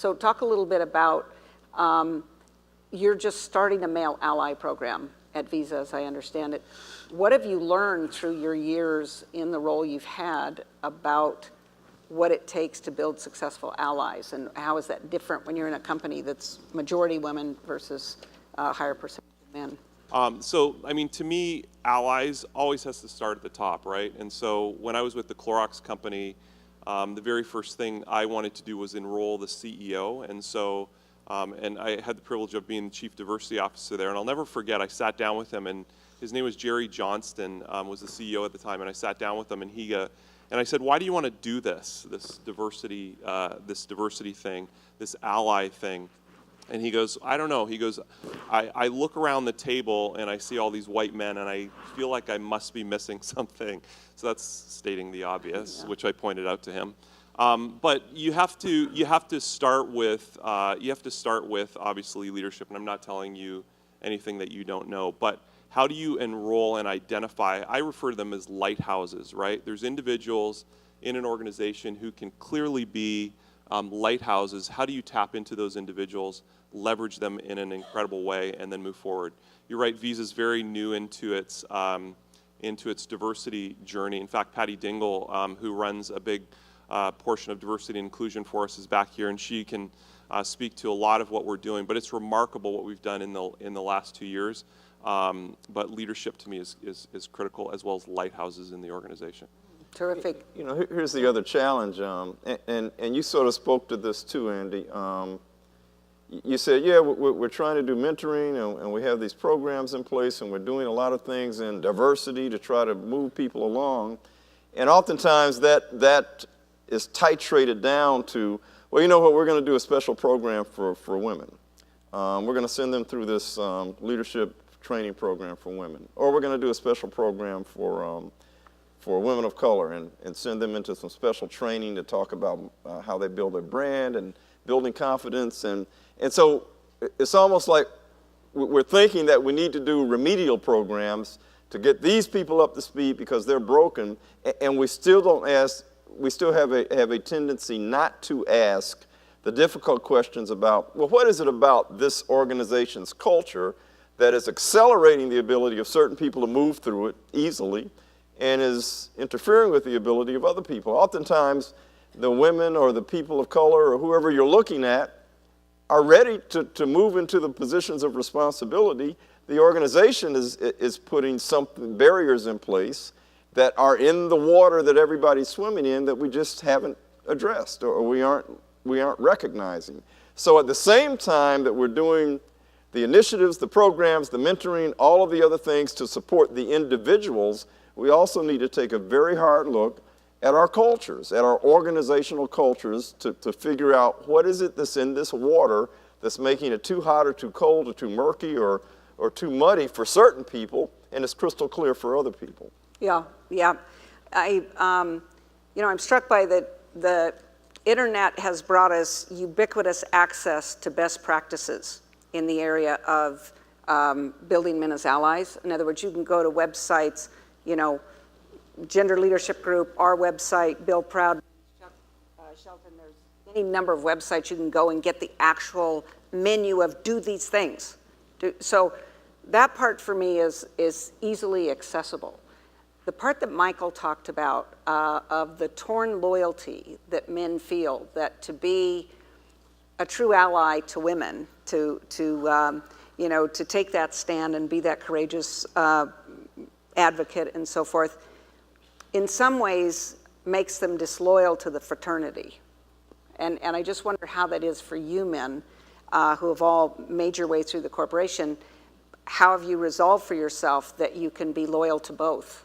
So talk a little bit about, you're just starting a male ally program at Visa, as I understand it. What have you learned through your years in the role you've had about what it takes to build successful allies, and how is that different when you're in a company that's majority women versus a higher percentage of men? So, I mean, to me, allies always has to start at the top, right? And so when I was with the Clorox company, the very first thing I wanted to do was enroll the CEO. And so, and I had the privilege of being the chief diversity officer there. And I'll never forget, I sat down with him, and his name was Jerry Johnston, was the CEO at the time. And I sat down with him, and and I said, why do you want to do this diversity thing, this ally thing? And he goes, I don't know. He goes, I look around the table and I see all these white men, and I feel like I must be missing something. So that's stating the obvious, which I pointed out to him. But you have to start with obviously leadership. And I'm not telling you anything that you don't know, but how do you enroll and identify? I refer to them as lighthouses, right? There's individuals in an organization who can clearly be lighthouses. How do you tap into those individuals, leverage them in an incredible way, and then move forward? You're right, Visa's very new into its diversity journey. In fact, Patty Dingle, who runs a big portion of diversity and inclusion for us, is back here, and she can speak to a lot of what we're doing. But it's remarkable what we've done in the last 2 years. But leadership to me is critical, as well as lighthouses in the organization. Terrific. You know, here's the other challenge, and you sort of spoke to this too, Andy. You said, yeah, we're trying to do mentoring, and we have these programs in place, and we're doing a lot of things in diversity to try to move people along. And oftentimes that is titrated down to, well, you know what, we're going to do a special program for women. We're going to send them through this leadership training program for women. Or we're going to do a special program for women of color and send them into some special training to talk about how they build their brand and building confidence. And so it's almost like we're thinking that we need to do remedial programs to get these people up to speed because they're broken, and we still don't ask, we still have a tendency not to ask the difficult questions about, well, what is it about this organization's culture that is accelerating the ability of certain people to move through it easily and is interfering with the ability of other people? Oftentimes, the women or the people of color or whoever you're looking at are ready to move into the positions of responsibility. The organization is putting barriers in place that are in the water that everybody's swimming in that we just haven't addressed or we aren't recognizing. So at the same time that we're doing the initiatives, the programs, the mentoring, all of the other things to support the individuals, we also need to take a very hard look at our cultures, at our organizational cultures to figure out what is it that's in this water that's making it too hot or too cold or too murky or too muddy for certain people, and it's crystal clear for other people. Yeah. I'm struck by the internet has brought us ubiquitous access to best practices in the area of building men as allies. In other words, you can go to websites, Gender Leadership Group, our website, Bill Proud, Shelton, there's any number of websites you can go and get the actual menu of do these things. So that part for me is easily accessible. The part that Michael talked about of the torn loyalty that men feel, that to be a true ally to women, to take that stand and be that courageous advocate and so forth, in some ways makes them disloyal to the fraternity. And I just wonder how that is for you men who have all made your way through the corporation. How have you resolved for yourself that you can be loyal to both?